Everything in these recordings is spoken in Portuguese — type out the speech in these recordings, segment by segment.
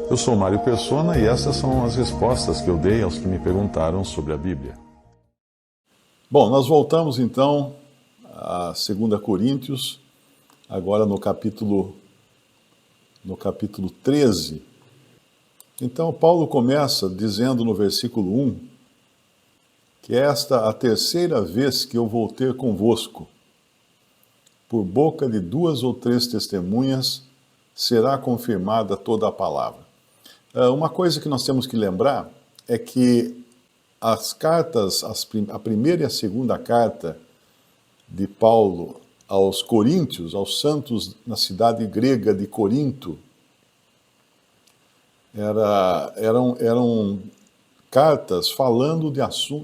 Eu sou Mário Persona e essas são as respostas que eu dei aos que me perguntaram sobre a Bíblia. Bom, nós voltamos então a 2 Coríntios, agora no capítulo 13. Então, Paulo começa dizendo no versículo 1 que esta a terceira vez que eu vou ter convosco. Por boca de 2 ou 3 testemunhas será confirmada toda a palavra. Uma coisa que nós temos que lembrar é que as cartas, a primeira e a segunda carta de Paulo aos Coríntios, aos santos na cidade grega de Corinto, eram cartas falando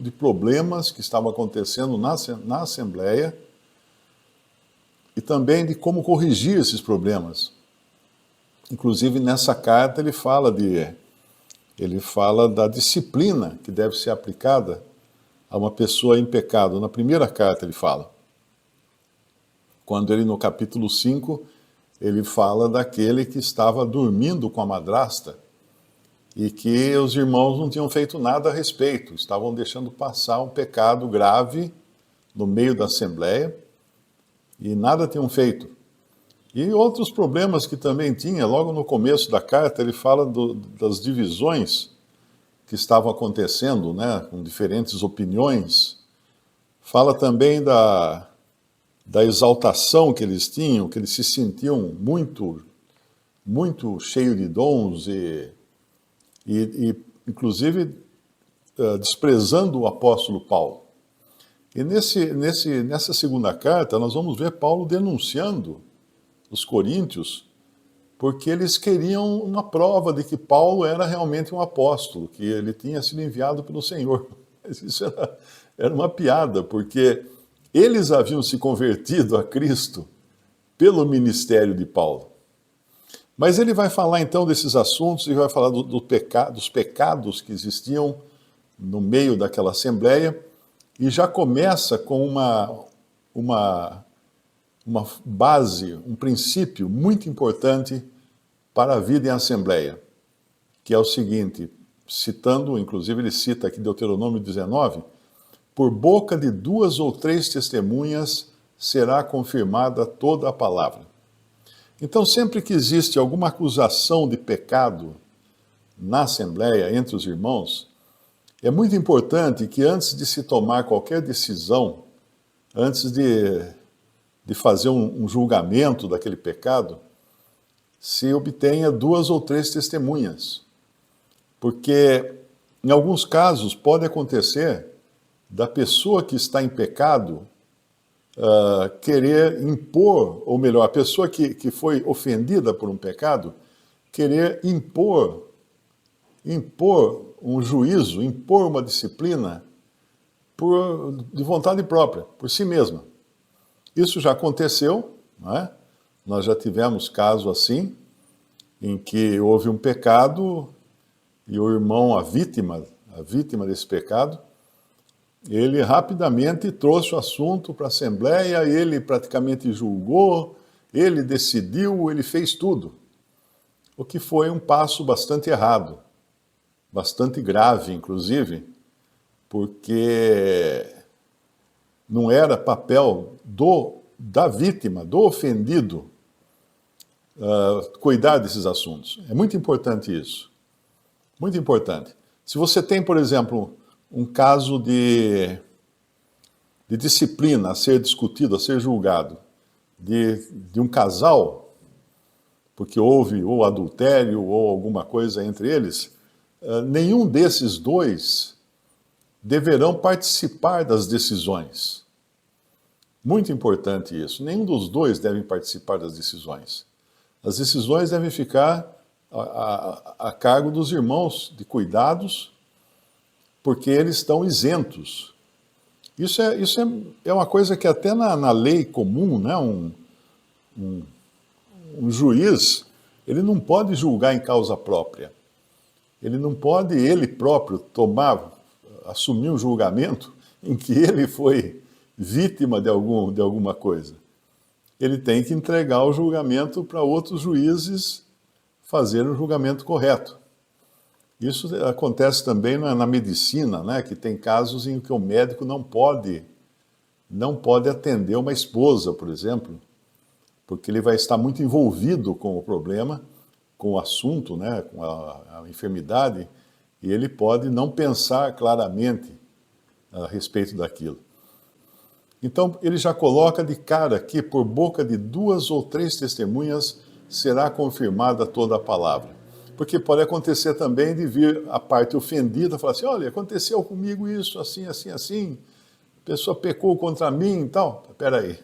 de problemas que estavam acontecendo na Assembleia e também de como corrigir esses problemas. Inclusive, nessa carta ele fala da disciplina que deve ser aplicada a uma pessoa em pecado. Na primeira carta ele fala. Quando ele, no capítulo 5, ele fala daquele que estava dormindo com a madrasta e que os irmãos não tinham feito nada a respeito, estavam deixando passar um pecado grave no meio da Assembleia e nada tinham feito. E outros problemas que também tinha, logo no começo da carta, ele fala das divisões que estavam acontecendo, né, com diferentes opiniões. Fala também da exaltação que eles tinham, que eles se sentiam muito, muito cheios de dons e inclusive, desprezando o apóstolo Paulo. E nessa segunda carta, nós vamos ver Paulo denunciando os coríntios, porque eles queriam uma prova de que Paulo era realmente um apóstolo, que ele tinha sido enviado pelo Senhor. Mas isso era uma piada, porque eles haviam se convertido a Cristo pelo ministério de Paulo. Mas ele vai falar então desses assuntos e vai falar dos pecados que existiam no meio daquela assembleia, e já começa com uma base, um princípio muito importante para a vida em assembleia, que é o seguinte, citando, inclusive ele cita aqui Deuteronômio 19, por boca de 2 ou 3 testemunhas será confirmada toda a palavra. Então, sempre que existe alguma acusação de pecado na assembleia, entre os irmãos, é muito importante que antes de se tomar qualquer decisão, antes de fazer um julgamento daquele pecado, se obtenha 2 ou 3 testemunhas. Porque, em alguns casos, pode acontecer da pessoa que está em pecado querer impor, ou melhor, a pessoa que foi ofendida por um pecado, querer impor um juízo, impor uma disciplina de vontade própria, por si mesma. Isso já aconteceu, não é? Nós já tivemos caso assim, em que houve um pecado e o irmão, a vítima desse pecado, ele rapidamente trouxe o assunto para a Assembleia, ele praticamente julgou, ele decidiu, ele fez tudo. O que foi um passo bastante errado, bastante grave, inclusive, porque não era papel da vítima, do ofendido, cuidar desses assuntos. É muito importante isso. Muito importante. Se você tem, por exemplo, um caso de disciplina a ser discutido, a ser julgado, de um casal, porque houve ou adultério ou alguma coisa entre eles, nenhum desses dois deverão participar das decisões. Muito importante isso. Nenhum dos dois devem participar das decisões. As decisões devem ficar a cargo dos irmãos de cuidados, porque eles estão isentos. Isso é uma coisa que até na lei comum, né, um juiz, ele não pode julgar em causa própria. Ele não pode, ele próprio, assumir um julgamento em que ele foi vítima de alguma coisa. Ele tem que entregar o julgamento para outros juízes fazer o julgamento correto. Isso acontece também na medicina, né, que tem casos em que o médico não pode atender uma esposa, por exemplo, porque ele vai estar muito envolvido com o problema, com o assunto, né, com a enfermidade, e ele pode não pensar claramente a respeito daquilo. Então, ele já coloca de cara que por boca de 2 ou 3 testemunhas será confirmada toda a palavra. Porque pode acontecer também de vir a parte ofendida, falar assim, olha, aconteceu comigo isso, assim, assim, assim, a pessoa pecou contra mim e tal. Espera aí,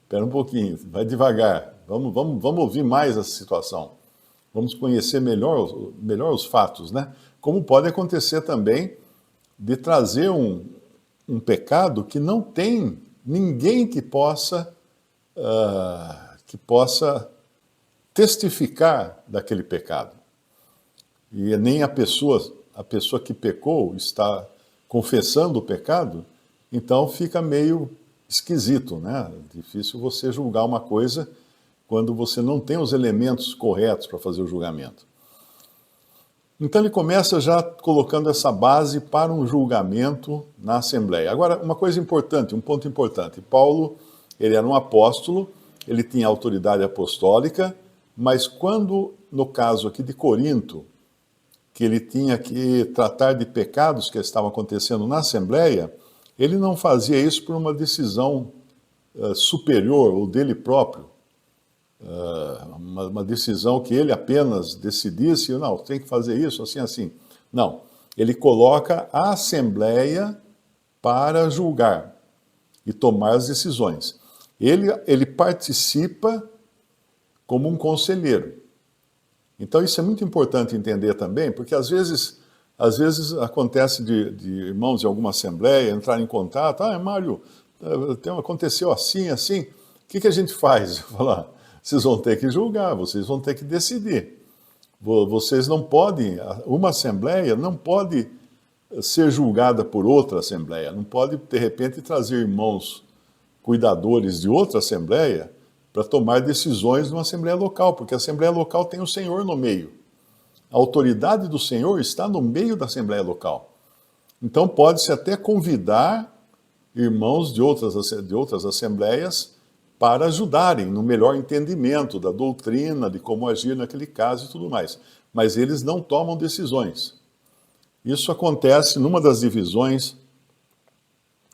espera um pouquinho, vai devagar, vamos ouvir mais essa situação. Vamos conhecer melhor os fatos, né? Como pode acontecer também de trazer um pecado que não tem ninguém que possa testificar daquele pecado. E nem a pessoa que pecou está confessando o pecado, então fica meio esquisito, né? Difícil você julgar uma coisa quando você não tem os elementos corretos para fazer o julgamento. Então ele começa já colocando essa base para um julgamento na Assembleia. Agora, uma coisa importante, um ponto importante. Paulo, ele era um apóstolo, ele tinha autoridade apostólica, mas quando, no caso aqui de Corinto, que ele tinha que tratar de pecados que estavam acontecendo na Assembleia, ele não fazia isso por uma decisão superior ou dele próprio. Uma decisão que ele apenas decidisse, não, tem que fazer isso, assim, assim. Não, ele coloca a Assembleia para julgar e tomar as decisões. Ele participa como um conselheiro. Então isso é muito importante entender também, porque às vezes acontece de irmãos de alguma Assembleia entrar em contato, Mário, aconteceu assim, assim, o que a gente faz? Eu falo, vocês vão ter que julgar, vocês vão ter que decidir. Vocês não podem, uma Assembleia não pode ser julgada por outra Assembleia, não pode, de repente, trazer irmãos cuidadores de outra Assembleia para tomar decisões numa Assembleia local, porque a Assembleia local tem o Senhor no meio. A autoridade do Senhor está no meio da Assembleia local. Então pode-se até convidar irmãos de outras Assembleias para ajudarem no melhor entendimento da doutrina, de como agir naquele caso e tudo mais. Mas eles não tomam decisões. Isso acontece numa das divisões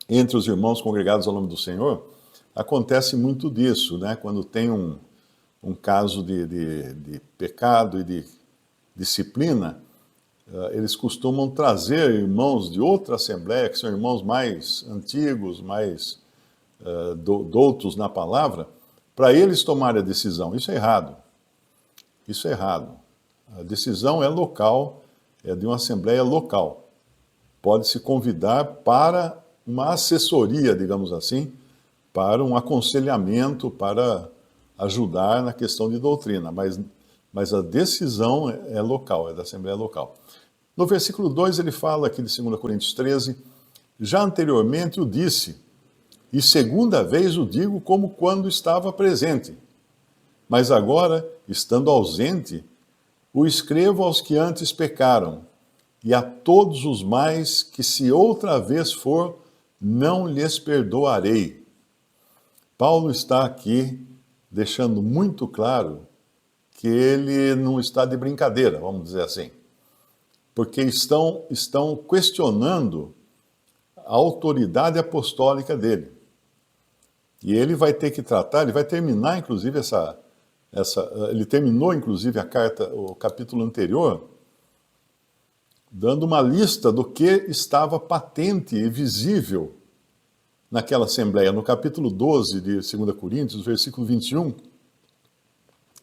entre os irmãos congregados ao nome do Senhor, acontece muito disso, né? Quando tem um caso de pecado e de disciplina, eles costumam trazer irmãos de outra Assembleia, que são irmãos mais antigos, mais doutos na palavra, para eles tomarem a decisão. Isso é errado. Isso é errado. A decisão é local, é de uma assembleia local. Pode-se convidar para uma assessoria, digamos assim, para um aconselhamento, para ajudar na questão de doutrina, mas a decisão é local, é da assembleia local. No versículo 2 ele fala aqui de 2 Coríntios 13, já anteriormente o disse, e segunda vez o digo como quando estava presente. Mas agora, estando ausente, o escrevo aos que antes pecaram, e a todos os mais que se outra vez for, não lhes perdoarei. Paulo está aqui deixando muito claro que ele não está de brincadeira, vamos dizer assim, porque estão questionando a autoridade apostólica dele. E ele vai ter que tratar, ele vai terminar, inclusive, ele terminou, inclusive, a carta, o capítulo anterior, dando uma lista do que estava patente e visível naquela assembleia. No capítulo 12 de 2 Coríntios, versículo 21,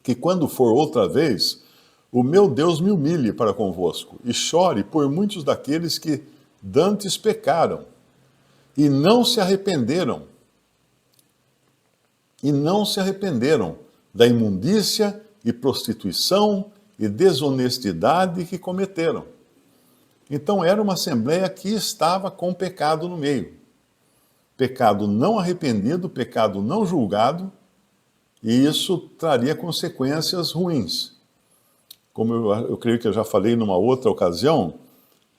que quando for outra vez, o meu Deus me humilhe para convosco e chore por muitos daqueles que dantes pecaram e não se arrependeram. E não se arrependeram da imundícia e prostituição e desonestidade que cometeram. Então era uma assembleia que estava com pecado no meio. Pecado não arrependido, pecado não julgado, e isso traria consequências ruins. como eu creio que eu já falei numa outra ocasião,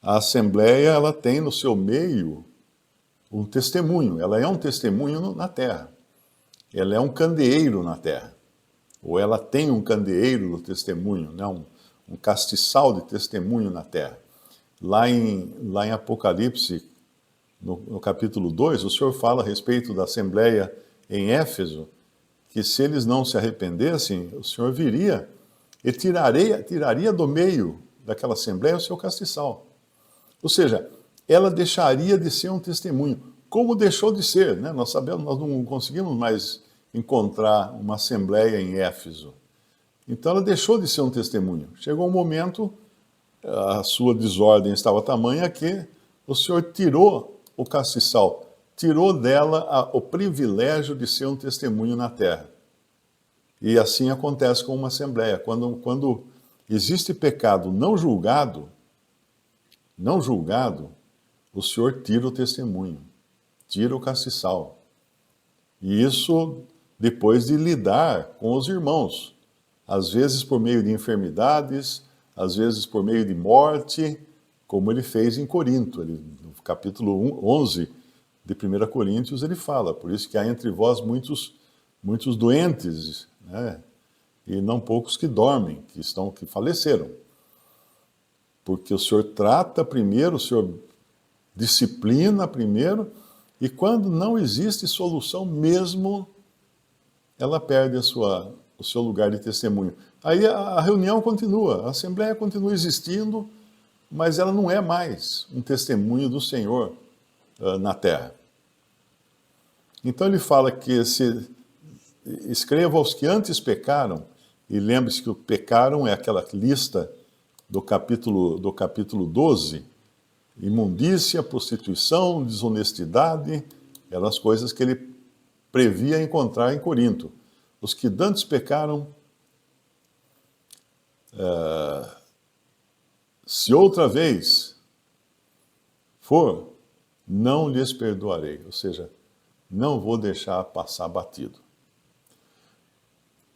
a Assembleia ela tem no seu meio um testemunho, ela é um testemunho na terra, ela é um candeeiro na terra, ou ela tem um candeeiro do testemunho, né? Um castiçal de testemunho na terra. Lá em Apocalipse, no capítulo 2, o Senhor fala a respeito da Assembleia em Éfeso, que se eles não se arrependessem, o Senhor viria e tiraria do meio daquela Assembleia o seu castiçal. Ou seja, ela deixaria de ser um testemunho, como deixou de ser, né? Nós sabemos, nós não conseguimos mais encontrar uma Assembleia em Éfeso. Então ela deixou de ser um testemunho. Chegou um momento, a sua desordem estava tamanha que o Senhor tirou o castiçal, tirou dela o privilégio de ser um testemunho na terra. E assim acontece com uma assembleia. Quando existe pecado não julgado, o Senhor tira o testemunho, tira o castiçal. E isso depois de lidar com os irmãos, às vezes por meio de enfermidades, às vezes por meio de morte, como ele fez em Corinto. No capítulo 11 de 1 Coríntios, ele fala, por isso que há entre vós muitos doentes, né? E não poucos que dormem, que faleceram. Porque o Senhor trata primeiro, o Senhor disciplina primeiro, e quando não existe solução mesmo, ela perde o seu lugar de testemunho. Aí a reunião continua, a Assembleia continua existindo, mas ela não é mais um testemunho do Senhor na terra. Então ele fala que escreva aos que antes pecaram, e lembre-se que o pecaram é aquela lista do capítulo 12, imundícia, prostituição, desonestidade, eram as coisas que ele previa encontrar em Corinto. Os que dantes pecaram, se outra vez for, não lhes perdoarei. Ou seja, não vou deixar passar batido.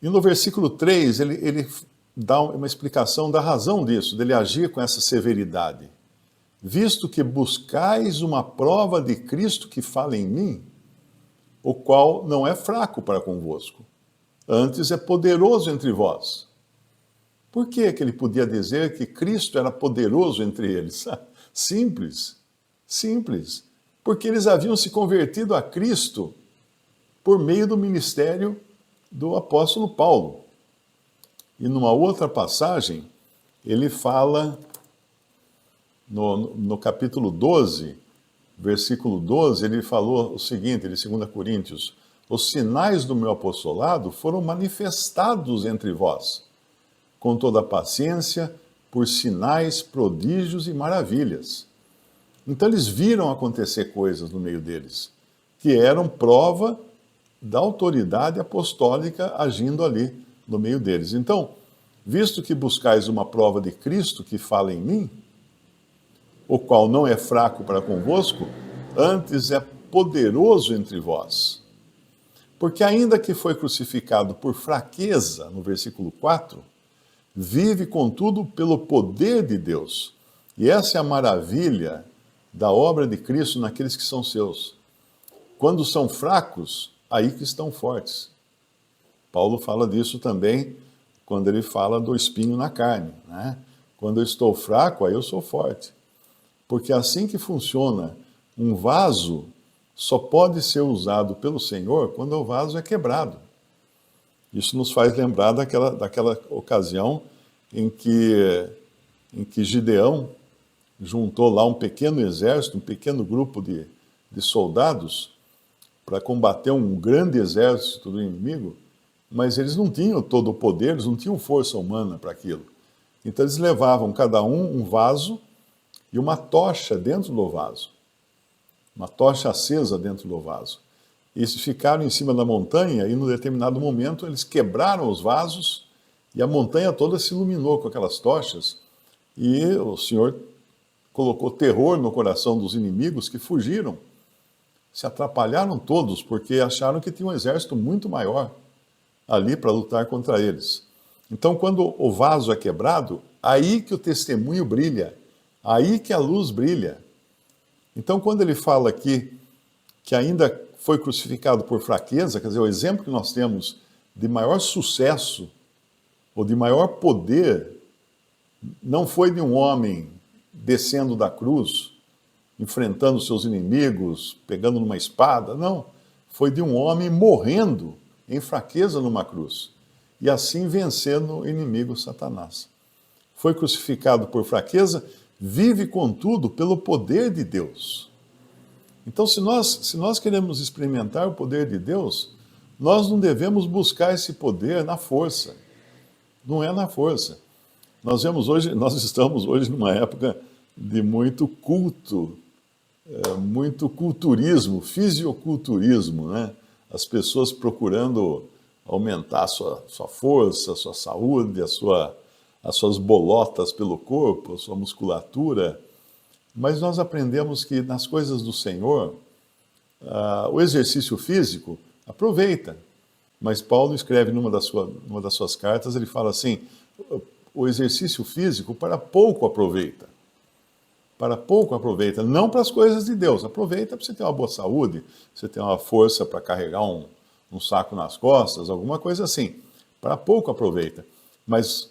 E no versículo 3, ele dá uma explicação da razão disso, dele agir com essa severidade. Visto que buscais uma prova de Cristo que fala em mim, o qual não é fraco para convosco, antes é poderoso entre vós. Por que ele podia dizer que Cristo era poderoso entre eles? Simples. Porque eles haviam se convertido a Cristo por meio do ministério do apóstolo Paulo. E numa outra passagem, ele fala, no capítulo 12, versículo 12, ele falou o seguinte, de 2 Coríntios, os sinais do meu apostolado foram manifestados entre vós, com toda a paciência, por sinais, prodígios e maravilhas. Então eles viram acontecer coisas no meio deles, que eram prova da autoridade apostólica agindo ali no meio deles. Então, visto que buscais uma prova de Cristo que fala em mim, o qual não é fraco para convosco, antes é poderoso entre vós. Porque ainda que foi crucificado por fraqueza, no versículo 4, vive, contudo, pelo poder de Deus. E essa é a maravilha da obra de Cristo naqueles que são seus. Quando são fracos, aí que estão fortes. Paulo fala disso também quando ele fala do espinho na carne, né? Quando eu estou fraco, aí eu sou forte. Porque assim que funciona, um vaso só pode ser usado pelo Senhor quando o vaso é quebrado. Isso nos faz lembrar daquela ocasião em que Gideão juntou lá um pequeno exército, um pequeno grupo de soldados para combater um grande exército do inimigo, mas eles não tinham todo o poder, eles não tinham força humana para aquilo. Então eles levavam cada um vaso e uma tocha dentro do vaso, uma tocha acesa dentro do vaso. E eles ficaram em cima da montanha e, num determinado momento, eles quebraram os vasos e a montanha toda se iluminou com aquelas tochas. E o Senhor colocou terror no coração dos inimigos que fugiram. Se atrapalharam todos porque acharam que tinha um exército muito maior ali para lutar contra eles. Então, quando o vaso é quebrado, aí que o testemunho brilha, aí que a luz brilha. Então, quando ele fala aqui que ainda foi crucificado por fraqueza, quer dizer, o exemplo que nós temos de maior sucesso ou de maior poder não foi de um homem descendo da cruz, enfrentando seus inimigos, pegando numa espada, não. Foi de um homem morrendo em fraqueza numa cruz e assim vencendo o inimigo Satanás. Foi crucificado por fraqueza, vive, contudo, pelo poder de Deus. Então, se nós queremos experimentar o poder de Deus, nós não devemos buscar esse poder na força. Não é na força. Nós estamos hoje numa época de muito culto, muito culturismo, fisioculturismo, né? As pessoas procurando aumentar a sua força, a sua saúde, as suas bolotas pelo corpo, a sua musculatura. Mas nós aprendemos que nas coisas do Senhor, o exercício físico aproveita. Mas Paulo escreve numa das suas cartas, ele fala assim, o exercício físico para pouco aproveita. Para pouco aproveita, não para as coisas de Deus. Aproveita para você ter uma boa saúde, você ter uma força para carregar um saco nas costas, alguma coisa assim. Para pouco aproveita. Mas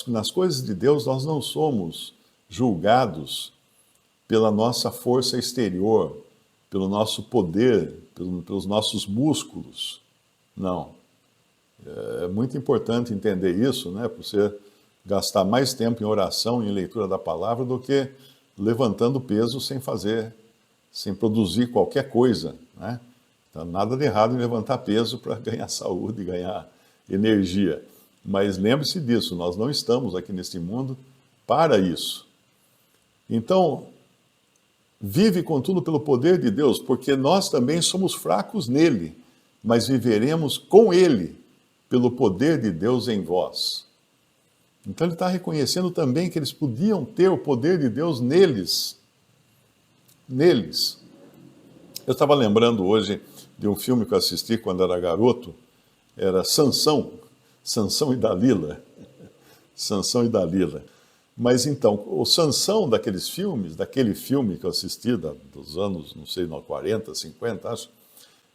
nas coisas de Deus nós não somos julgados pela nossa força exterior, pelo nosso poder, pelos nossos músculos. Não. É muito importante entender isso, né? Para você gastar mais tempo em oração e em leitura da palavra do que levantando peso sem produzir qualquer coisa, né? Então, nada de errado em levantar peso para ganhar saúde, ganhar energia. Mas lembre-se disso, nós não estamos aqui neste mundo para isso. Então, vive contudo pelo poder de Deus, porque nós também somos fracos nele, mas viveremos com ele, pelo poder de Deus em vós. Então ele está reconhecendo também que eles podiam ter o poder de Deus neles. Neles. Eu estava lembrando hoje de um filme que eu assisti quando era garoto, era Sansão e Dalila. Sansão e Dalila. Mas então, o Sansão daquele filme que eu assisti, dos anos, não sei, 40, 50, acho,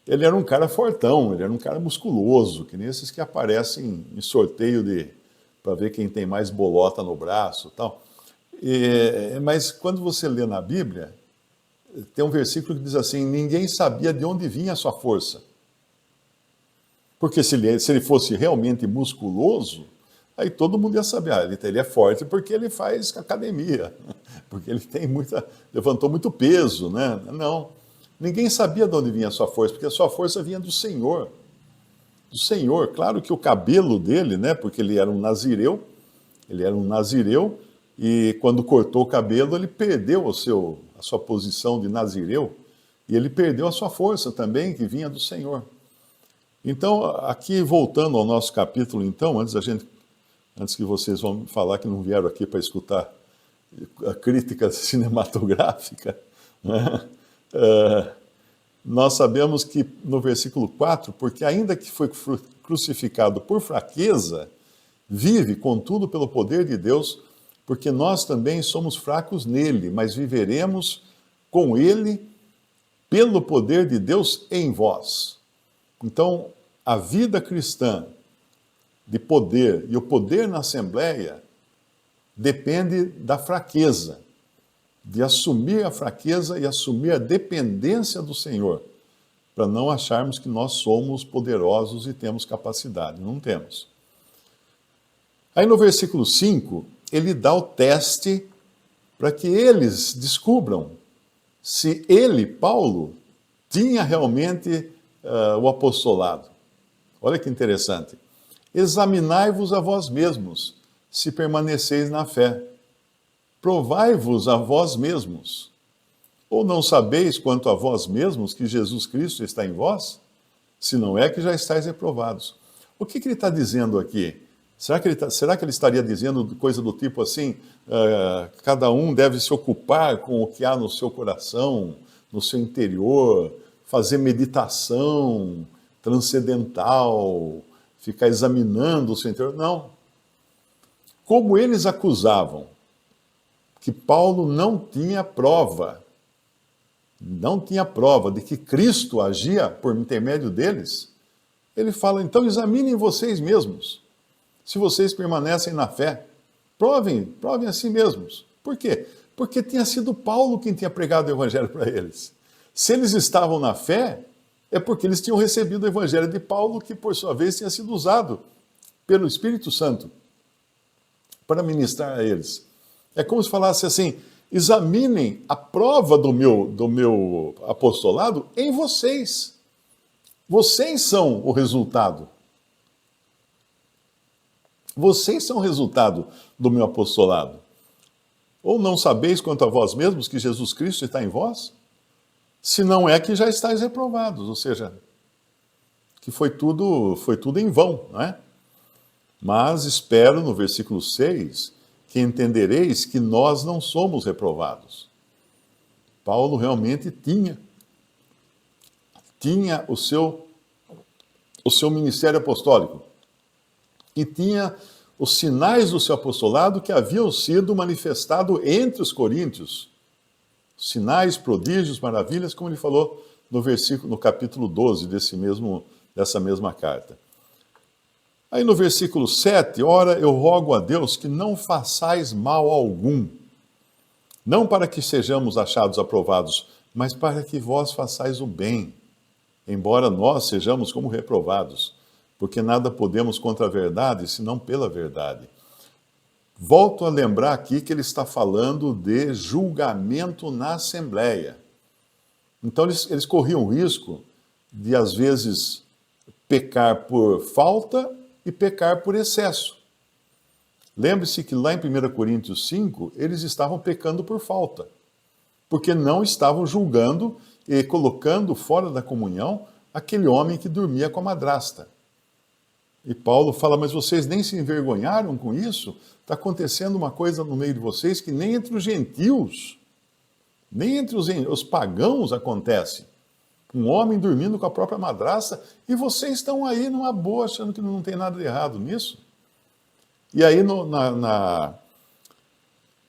ele era um cara fortão, ele era um cara musculoso, que nem esses que aparecem em sorteio para ver quem tem mais bolota no braço e tal. Mas quando você lê na Bíblia, tem um versículo que diz assim, ninguém sabia de onde vinha a sua força. Porque se ele fosse realmente musculoso, aí todo mundo ia saber, ele é forte porque ele faz academia, porque ele levantou muito peso, né? Não, ninguém sabia de onde vinha a sua força, porque a sua força vinha do Senhor. Do Senhor, claro que o cabelo dele, né? Porque ele era um nazireu, e quando cortou o cabelo, ele perdeu a sua posição de nazireu, e ele perdeu a sua força também, que vinha do Senhor. Então, aqui voltando ao nosso capítulo, então, antes que vocês vão falar que não vieram aqui para escutar a crítica cinematográfica, né? Nós sabemos que no versículo 4, porque ainda que foi crucificado por fraqueza, vive, contudo, pelo poder de Deus, porque nós também somos fracos nele, mas viveremos com ele pelo poder de Deus em vós. Então, a vida cristã de poder e o poder na Assembleia depende da fraqueza, de assumir a fraqueza e assumir a dependência do Senhor, para não acharmos que nós somos poderosos e temos capacidade. Não temos. Aí no versículo 5, ele dá o teste para que eles descubram se ele, Paulo, tinha realmente o apostolado. Olha que interessante. Examinai-vos a vós mesmos, se permaneceis na fé. Provai-vos a vós mesmos. Ou não sabeis quanto a vós mesmos que Jesus Cristo está em vós? Se não é que já estáis reprovados. O que ele está dizendo aqui? Será que ele estaria dizendo coisa do tipo assim, cada um deve se ocupar com o que há no seu coração, no seu interior, fazer meditação transcendental, ficar examinando o seu interior? Não. Como eles acusavam que Paulo não tinha prova de que Cristo agia por intermédio deles, ele fala, então examinem vocês mesmos, se vocês permanecem na fé. Provem a si mesmos. Por quê? Porque tinha sido Paulo quem tinha pregado o evangelho para eles. Se eles estavam na fé, é porque eles tinham recebido o evangelho de Paulo, que por sua vez tinha sido usado pelo Espírito Santo para ministrar a eles. É como se falasse assim, examinem a prova do meu apostolado em vocês. Vocês são o resultado. Vocês são o resultado do meu apostolado. Ou não sabeis quanto a vós mesmos que Jesus Cristo está em vós? Se não é que já estáis reprovados, ou seja, que foi tudo em vão, não é? Mas espero, no versículo 6, que entendereis que nós não somos reprovados. Paulo realmente tinha o seu ministério apostólico e tinha os sinais do seu apostolado que haviam sido manifestados entre os coríntios. Sinais, prodígios, maravilhas, como ele falou no capítulo 12 dessa mesma carta. Aí no versículo 7, ora, eu rogo a Deus que não façais mal algum, não para que sejamos achados aprovados, mas para que vós façais o bem, embora nós sejamos como reprovados, porque nada podemos contra a verdade, senão pela verdade. Volto a lembrar aqui que ele está falando de julgamento na Assembleia. Então eles corriam o risco de, às vezes, pecar por falta e pecar por excesso. Lembre-se que lá em 1 Coríntios 5, eles estavam pecando por falta, porque não estavam julgando e colocando fora da comunhão aquele homem que dormia com a madrasta. E Paulo fala, mas vocês nem se envergonharam com isso? Está acontecendo uma coisa no meio de vocês que nem entre os gentios, nem entre os pagãos acontece. Um homem dormindo com a própria madrasta e vocês estão aí numa boa, achando que não tem nada de errado nisso. E aí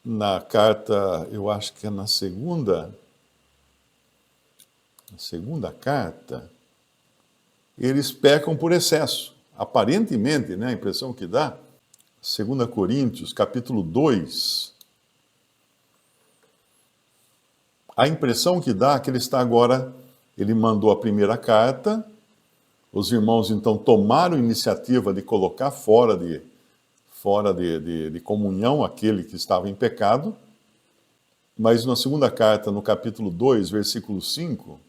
na carta, eu acho que é na segunda carta, eles pecam por excesso. Aparentemente, né, a impressão que dá, 2 Coríntios, capítulo 2, a impressão que dá é que ele está agora, ele mandou a primeira carta, os irmãos então tomaram a iniciativa de colocar fora de comunhão aquele que estava em pecado, mas na segunda carta, no capítulo 2, versículo 5,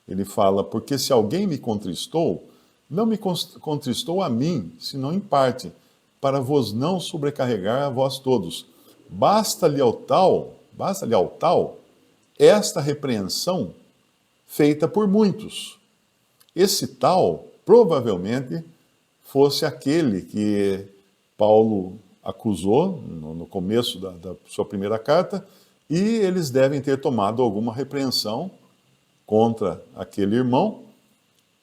ele fala, porque se alguém me contristou, não me contristou a mim, senão em parte, para vos não sobrecarregar a vós todos. Basta-lhe ao tal esta repreensão feita por muitos. Esse tal, provavelmente, fosse aquele que Paulo acusou no começo da sua primeira carta, e eles devem ter tomado alguma repreensão contra aquele irmão.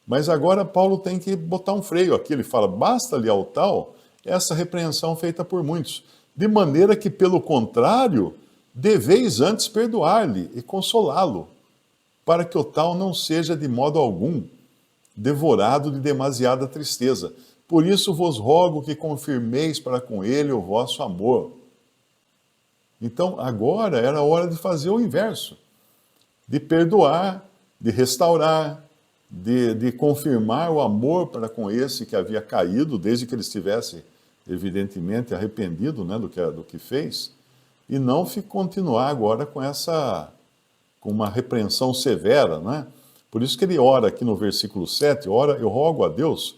Mas agora Paulo tem que botar um freio aqui. Ele fala, basta-lhe ao tal essa repreensão feita por muitos, de maneira que, pelo contrário, deveis antes perdoar-lhe e consolá-lo, para que o tal não seja de modo algum devorado de demasiada tristeza. Por isso vos rogo que confirmeis para com ele o vosso amor. Então, agora era a hora de fazer o inverso, de perdoar, de restaurar, de confirmar o amor para com esse que havia caído, desde que ele estivesse, evidentemente, arrependido, né, do que fez, e não continuar agora com uma repreensão severa, né? Por isso que ele ora aqui no versículo 7, ora, eu rogo a Deus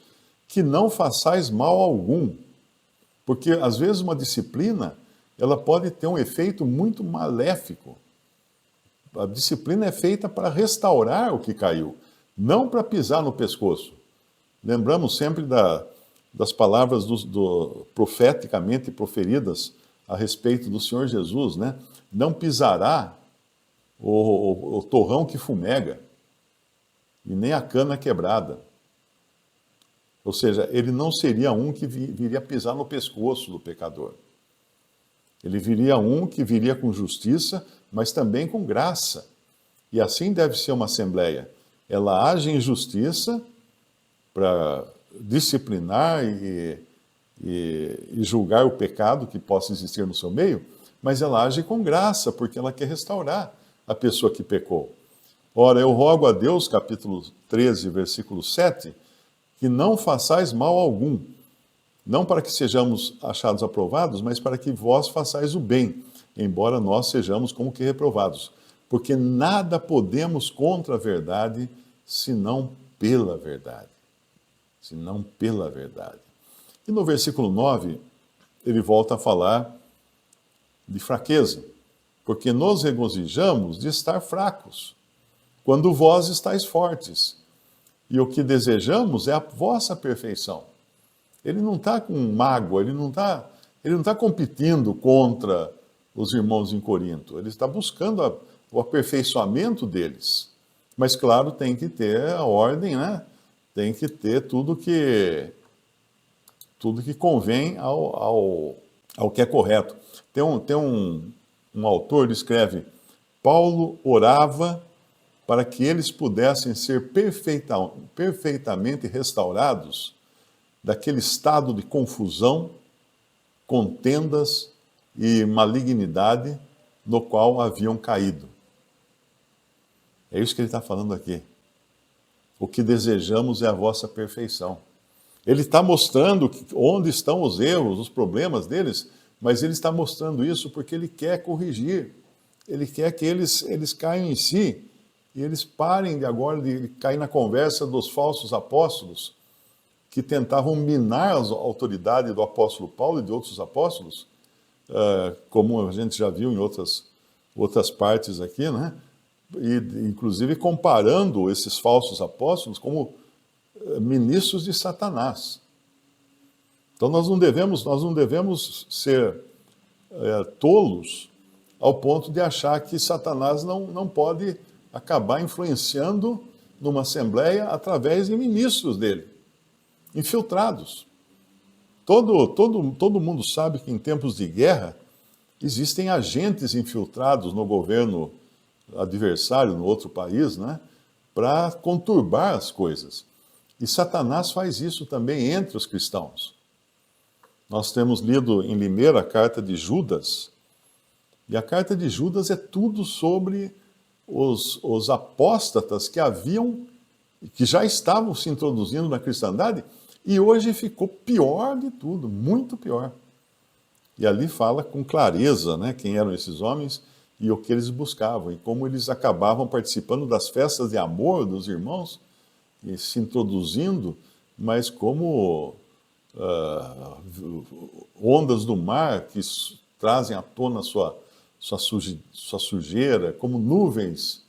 que não façais mal algum, porque às vezes uma disciplina, ela pode ter um efeito muito maléfico. A disciplina é feita para restaurar o que caiu, não para pisar no pescoço. Lembramos sempre das palavras profeticamente proferidas a respeito do Senhor Jesus, né? Não pisará o torrão que fumega, e nem a cana quebrada. Ou seja, ele não seria um que viria pisar no pescoço do pecador. Ele viria um que viria com justiça, mas também com graça. E assim deve ser uma assembleia. Ela age em justiça para disciplinar e julgar o pecado que possa existir no seu meio, mas ela age com graça, porque ela quer restaurar a pessoa que pecou. Ora, eu rogo a Deus, capítulo 13, versículo 7, que não façais mal algum, não para que sejamos achados aprovados, mas para que vós façais o bem, embora nós sejamos como que reprovados. Porque nada podemos contra a verdade, senão pela verdade. Senão pela verdade. E no versículo 9, ele volta a falar de fraqueza, porque nos regozijamos de estar fracos, quando vós estáis fortes. E o que desejamos é a vossa perfeição. Ele não está com mágoa, ele não está competindo contra os irmãos em Corinto. Ele está buscando o aperfeiçoamento deles. Mas, claro, tem que ter a ordem, né? Tem que ter tudo que convém ao que é correto. Tem um autor, ele escreve, Paulo orava para que eles pudessem ser perfeitamente restaurados daquele estado de confusão, contendas e malignidade no qual haviam caído. É isso que ele está falando aqui. O que desejamos é a vossa perfeição. Ele está mostrando onde estão os erros, os problemas deles, mas ele está mostrando isso porque ele quer corrigir. Ele quer que eles caiam em si e eles parem agora de cair na conversa dos falsos apóstolos que tentavam minar a autoridade do apóstolo Paulo e de outros apóstolos, como a gente já viu em outras partes aqui, né? E, inclusive comparando esses falsos apóstolos como ministros de Satanás. Então nós não devemos ser tolos ao ponto de achar que Satanás não pode acabar influenciando numa assembleia através de ministros dele, infiltrados. Todo mundo sabe que em tempos de guerra existem agentes infiltrados no governo adversário, no outro país, né, para conturbar as coisas. E Satanás faz isso também entre os cristãos. Nós temos lido em Limeira a carta de Judas, e a carta de Judas é tudo sobre os apóstatas que já estavam se introduzindo na cristandade, e hoje ficou pior de tudo, muito pior. E ali fala com clareza, né, quem eram esses homens e o que eles buscavam, e como eles acabavam participando das festas de amor dos irmãos, e se introduzindo, mas como ondas do mar que trazem à tona sua sujeira, como nuvens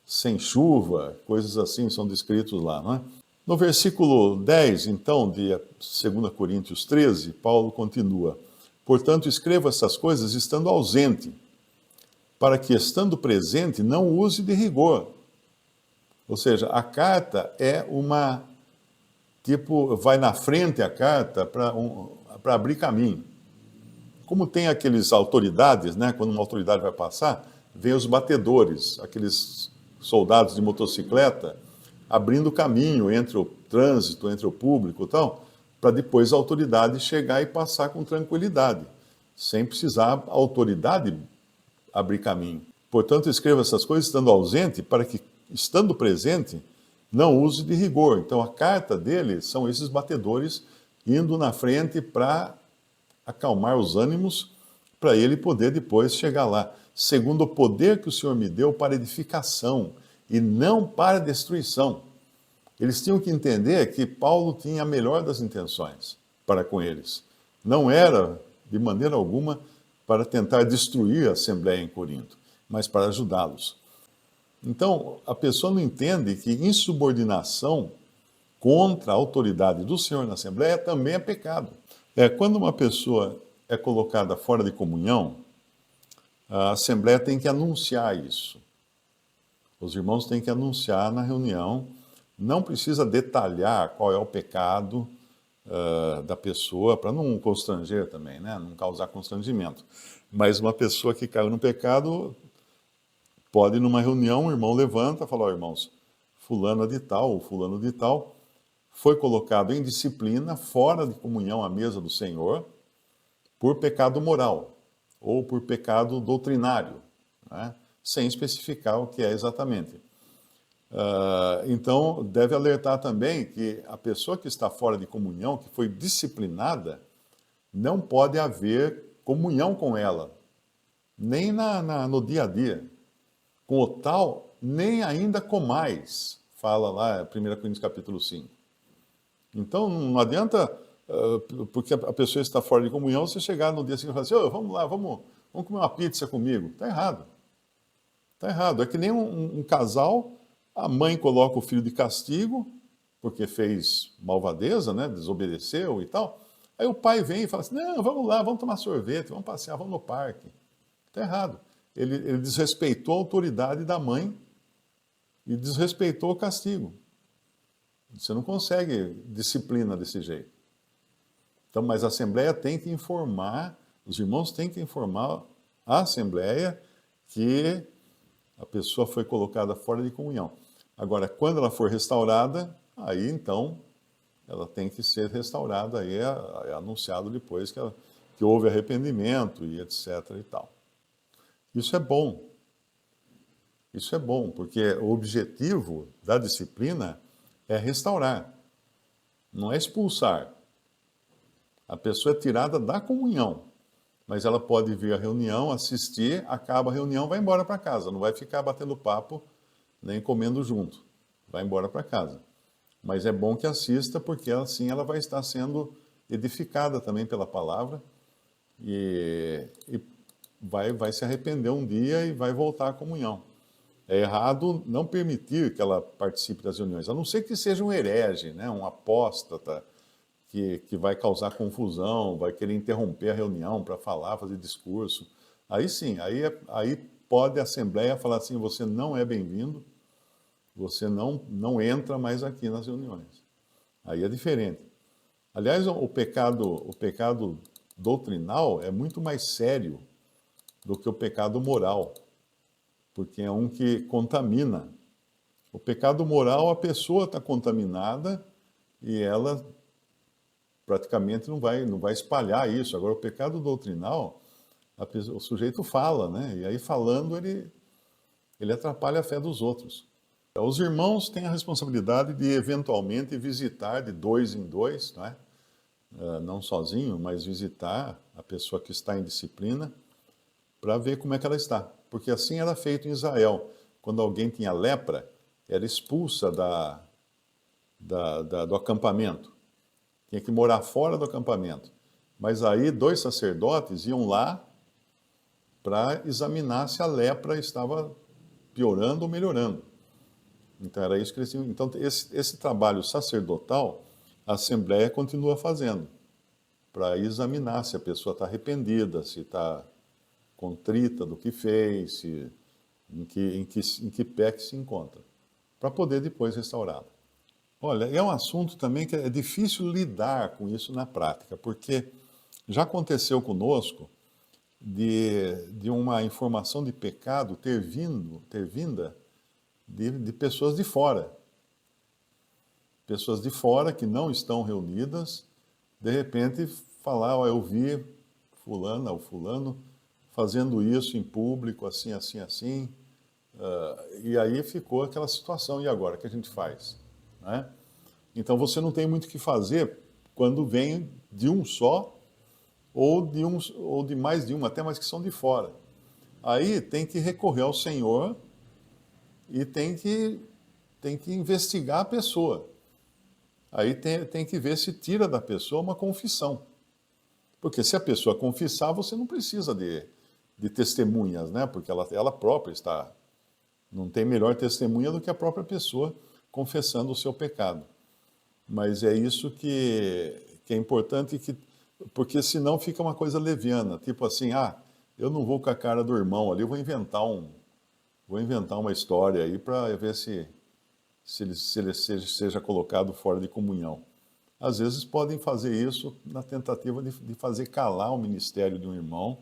sem chuva, coisas assim são descritos lá, não é? No versículo 10, então, de 2 Coríntios 13, Paulo continua, portanto, escrevo essas coisas estando ausente, para que, estando presente, não use de rigor. Ou seja, a carta é vai na frente a carta para abrir caminho. Como tem aqueles autoridades, né, quando uma autoridade vai passar, vem os batedores, aqueles soldados de motocicleta, abrindo caminho entre o trânsito, entre o público e tal, para depois a autoridade chegar e passar com tranquilidade, sem precisar a autoridade abrir caminho. Portanto, escreva essas coisas estando ausente, para que, estando presente, não use de rigor. Então, a carta dele são esses batedores indo na frente para acalmar os ânimos, para ele poder depois chegar lá, segundo o poder que o Senhor me deu para edificação e não para destruição. Eles tinham que entender que Paulo tinha a melhor das intenções para com eles. Não era, de maneira alguma, para tentar destruir a Assembleia em Corinto, mas para ajudá-los. Então, a pessoa não entende que insubordinação contra a autoridade do Senhor na Assembleia também é pecado. Quando uma pessoa é colocada fora de comunhão, a Assembleia tem que anunciar isso. Os irmãos têm que anunciar na reunião, não precisa detalhar qual é o pecado, da pessoa, para não constranger também, né? Não causar constrangimento. Mas uma pessoa que caiu no pecado pode, numa reunião, o irmão levanta e fala: ó, irmãos, fulana de tal ou fulano de tal foi colocado em disciplina, fora de comunhão à mesa do Senhor, por pecado moral ou por pecado doutrinário, né? Sem especificar o que é exatamente. Então, deve alertar também que a pessoa que está fora de comunhão, que foi disciplinada, não pode haver comunhão com ela, nem no dia a dia. Com o tal, nem ainda comais, fala lá 1 Coríntios capítulo 5. Então, não adianta, porque a pessoa está fora de comunhão, você chegar no dia seguinte e falar assim: oh, vamos lá, vamos comer uma pizza comigo. Está errado. Está errado. É que nem um casal, a mãe coloca o filho de castigo, porque fez malvadeza, né, desobedeceu e tal. Aí o pai vem e fala assim: não, vamos lá, vamos tomar sorvete, vamos passear, vamos no parque. Está errado. Ele desrespeitou a autoridade da mãe e desrespeitou o castigo. Você não consegue disciplina desse jeito. Então, mas a Assembleia tem que informar, os irmãos têm que informar a Assembleia que a pessoa foi colocada fora de comunhão. Agora, quando ela for restaurada, aí então ela tem que ser restaurada, aí é anunciado depois que houve arrependimento e etc. e tal. Isso é bom. Isso é bom, porque o objetivo da disciplina é restaurar, não é expulsar. A pessoa é tirada da comunhão, mas ela pode vir à reunião, assistir, acaba a reunião, vai embora para casa, não vai ficar batendo papo nem comendo junto, vai embora para casa. Mas é bom que assista, porque assim ela vai estar sendo edificada também pela palavra e vai se arrepender um dia e vai voltar à comunhão. É errado não permitir que ela participe das reuniões, a não ser que seja um herege, né, um apóstata, que vai causar confusão, vai querer interromper a reunião para falar, fazer discurso. Aí sim, aí pode a Assembleia falar assim: você não é bem-vindo, você não entra mais aqui nas reuniões. Aí é diferente. Aliás, o pecado doutrinal é muito mais sério do que o pecado moral, porque é um que contamina. O pecado moral, a pessoa está contaminada e ela praticamente não vai espalhar isso. Agora, o pecado doutrinal, o sujeito fala, né? E aí falando ele atrapalha a fé dos outros. Os irmãos têm a responsabilidade de eventualmente visitar de dois em dois, não é? Não sozinho, mas visitar a pessoa que está em disciplina para ver como é que ela está. Porque assim era feito em Israel. Quando alguém tinha lepra, era expulsa do acampamento. Tinha que morar fora do acampamento. Mas aí 2 sacerdotes iam lá para examinar se a lepra estava piorando ou melhorando. Então era isso que eles tinham. Então esse trabalho sacerdotal, a Assembleia continua fazendo, para examinar se a pessoa está arrependida, se está contrita do que fez, em que pé que se encontra, para poder depois restaurá-la. Olha, é um assunto também que é difícil lidar com isso na prática, porque já aconteceu conosco de uma informação de pecado ter vinda de pessoas de fora. Pessoas de fora que não estão reunidas, de repente falar: eu vi fulana ou fulano fazendo isso em público, assim, assim, assim, e aí ficou aquela situação: e agora, o que a gente faz? Né? Então você não tem muito o que fazer quando vem de um só, ou de mais de um, até mais que são de fora. Aí tem que recorrer ao Senhor e tem que investigar a pessoa. Aí tem que ver se tira da pessoa uma confissão. Porque se a pessoa confessar, você não precisa de testemunhas, né? Porque ela própria está. Não tem melhor testemunha do que a própria pessoa confessando o seu pecado. Mas é isso que é importante, porque senão fica uma coisa leviana. Tipo assim: eu não vou com a cara do irmão ali, eu vou inventar uma história aí para ver se ele seja colocado fora de comunhão. às vezes podem fazer isso na tentativa de fazer calar o ministério de um irmão,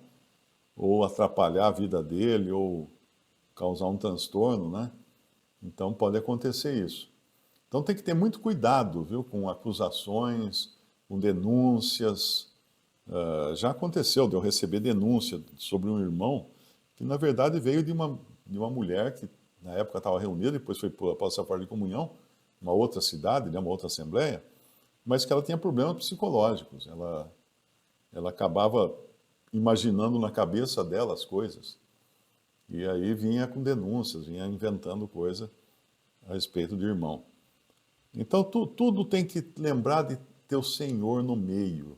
ou atrapalhar a vida dele, ou causar um transtorno, né? Então pode acontecer isso. Então tem que ter muito cuidado, viu, com acusações, com denúncias. Já aconteceu de eu receber denúncia sobre um irmão que na verdade veio de uma mulher que na época estava reunida, depois foi para a fora de comunhão, uma outra cidade, né, uma outra assembleia, mas que ela tinha problemas psicológicos. Ela acabava imaginando na cabeça dela as coisas. E aí vinha com denúncias, vinha inventando coisa a respeito do irmão. Então tudo tem que lembrar de ter o Senhor no meio.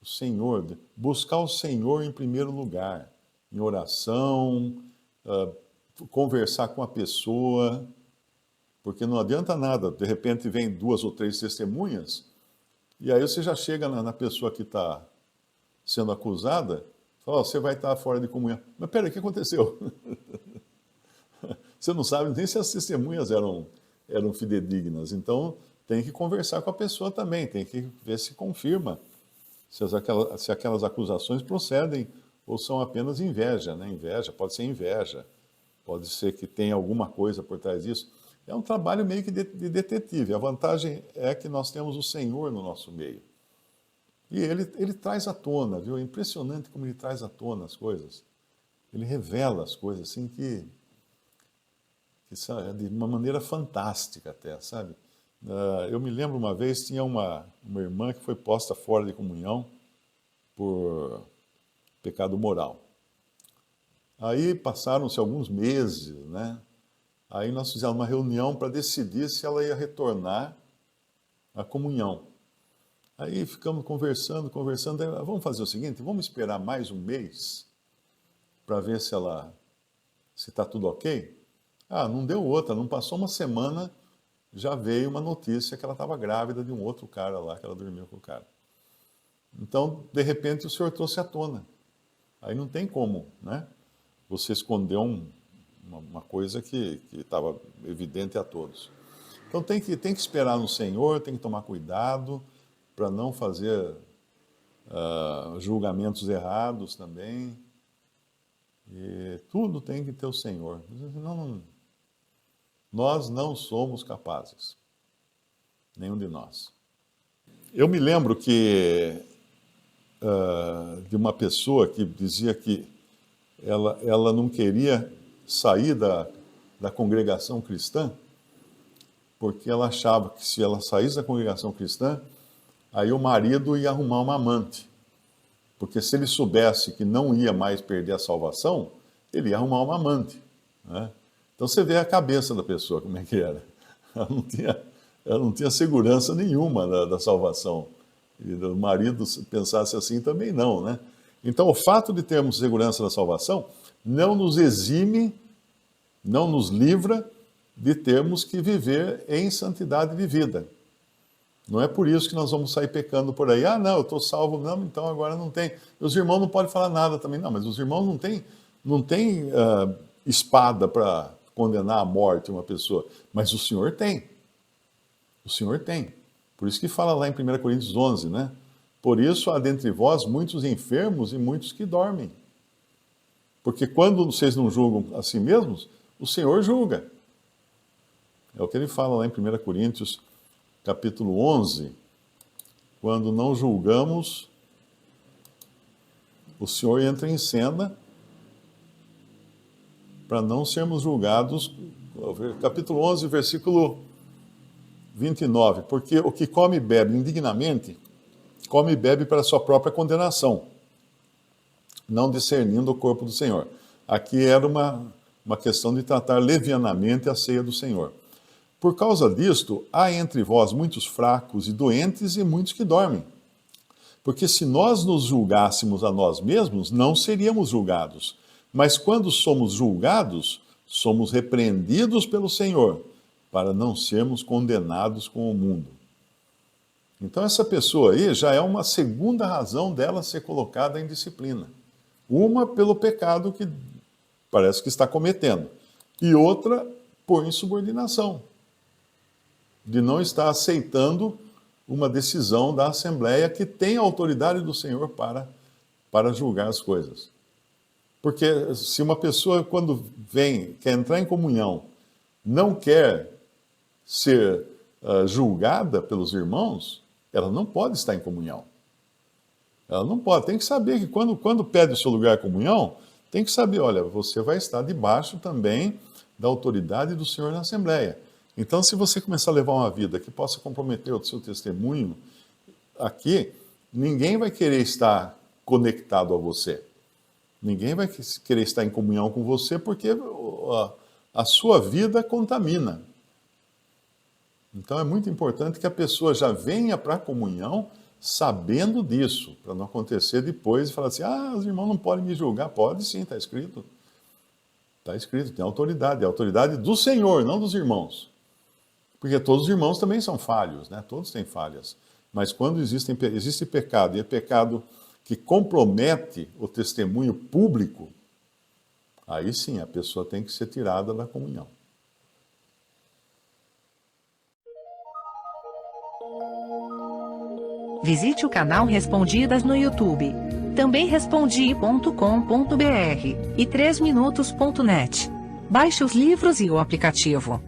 O Senhor, buscar o Senhor em primeiro lugar, em oração, conversar com a pessoa, porque não adianta nada, de repente vem 2 ou 3 testemunhas, e aí você já chega na pessoa que está sendo acusada, fala, você vai estar fora de comunhão. Mas peraí, o que aconteceu? Você não sabe nem se as testemunhas eram fidedignas. Então, tem que conversar com a pessoa também, tem que ver se confirma se aquelas acusações procedem ou são apenas inveja, né? Inveja, pode ser que tenha alguma coisa por trás disso. É um trabalho meio que de detetive. A vantagem é que nós temos o Senhor no nosso meio. E ele traz à tona, viu? É impressionante como ele traz à tona as coisas. Ele revela as coisas assim que de uma maneira fantástica até, sabe? Eu me lembro uma vez, tinha uma irmã que foi posta fora de comunhão por pecado moral. Aí passaram-se alguns meses, né? Aí nós fizemos uma reunião para decidir se ela ia retornar à comunhão. Aí ficamos conversando, aí, vamos fazer o seguinte, vamos esperar mais um mês para ver se está tudo ok? Não deu outra, não passou uma semana, já veio uma notícia que ela estava grávida de um outro cara lá, que ela dormiu com o cara. Então, de repente, o Senhor trouxe à tona. Aí não tem como, né? Você escondeu uma coisa que estava evidente a todos. Então tem que esperar no Senhor, tem que tomar cuidado para não fazer julgamentos errados também. E tudo tem que ter o Senhor. Nós não somos capazes. Nenhum de nós. Eu me lembro de uma pessoa que dizia que ela não queria sair da congregação cristã, porque ela achava que se ela saísse da congregação cristã, aí o marido ia arrumar uma amante. Porque se ele soubesse que não ia mais perder a salvação, ele ia arrumar uma amante, né? Então você vê a cabeça da pessoa, como é que era. Ela não tinha segurança nenhuma da salvação. E o marido pensasse assim também não, né? Então o fato de termos segurança da salvação não nos exime, não nos livra de termos que viver em santidade de vida. Não é por isso que nós vamos sair pecando por aí. Não, eu estou salvo, não, então agora não tem. Os irmãos não podem falar nada também, não, mas os irmãos não têm espada para condenar à morte uma pessoa, mas o Senhor tem. O Senhor tem. Por isso que fala lá em 1 Coríntios 11, né? Por isso há dentre vós muitos enfermos e muitos que dormem. Porque quando vocês não julgam a si mesmos, o Senhor julga. É o que ele fala lá em 1 Coríntios, capítulo 11. Quando não julgamos, o Senhor entra em cena para não sermos julgados. Capítulo 11, versículo 29. Porque o que come e bebe indignamente, come e bebe para a sua própria condenação, não discernindo o corpo do Senhor. Aqui era uma questão de tratar levianamente a ceia do Senhor. Por causa disto, há entre vós muitos fracos e doentes e muitos que dormem. Porque se nós nos julgássemos a nós mesmos, não seríamos julgados. Mas quando somos julgados, somos repreendidos pelo Senhor, para não sermos condenados com o mundo. Então essa pessoa aí já é uma segunda razão dela ser colocada em disciplina. Uma pelo pecado que parece que está cometendo, e outra por insubordinação, de não estar aceitando uma decisão da Assembleia que tem a autoridade do Senhor para julgar as coisas. Porque se uma pessoa, quando vem, quer entrar em comunhão, não quer ser julgada pelos irmãos, ela não pode estar em comunhão. Ela não pode. Tem que saber que quando pede o seu lugar de comunhão, tem que saber, olha, você vai estar debaixo também da autoridade do Senhor na Assembleia. Então, se você começar a levar uma vida que possa comprometer o seu testemunho aqui, ninguém vai querer estar conectado a você. Ninguém vai querer estar em comunhão com você porque a sua vida contamina. Então, é muito importante que a pessoa já venha para a comunhão sabendo disso, para não acontecer depois e falar assim, os irmãos não podem me julgar. Pode sim, está escrito. Está escrito, tem autoridade. É a autoridade do Senhor, não dos irmãos. Porque todos os irmãos também são falhos, né? Todos têm falhas. Mas quando existe pecado, e é pecado que compromete o testemunho público, aí sim a pessoa tem que ser tirada da comunhão. Visite o canal Respondidas no YouTube. Também respondi.com.br e 3minutos.net. Baixe os livros e o aplicativo.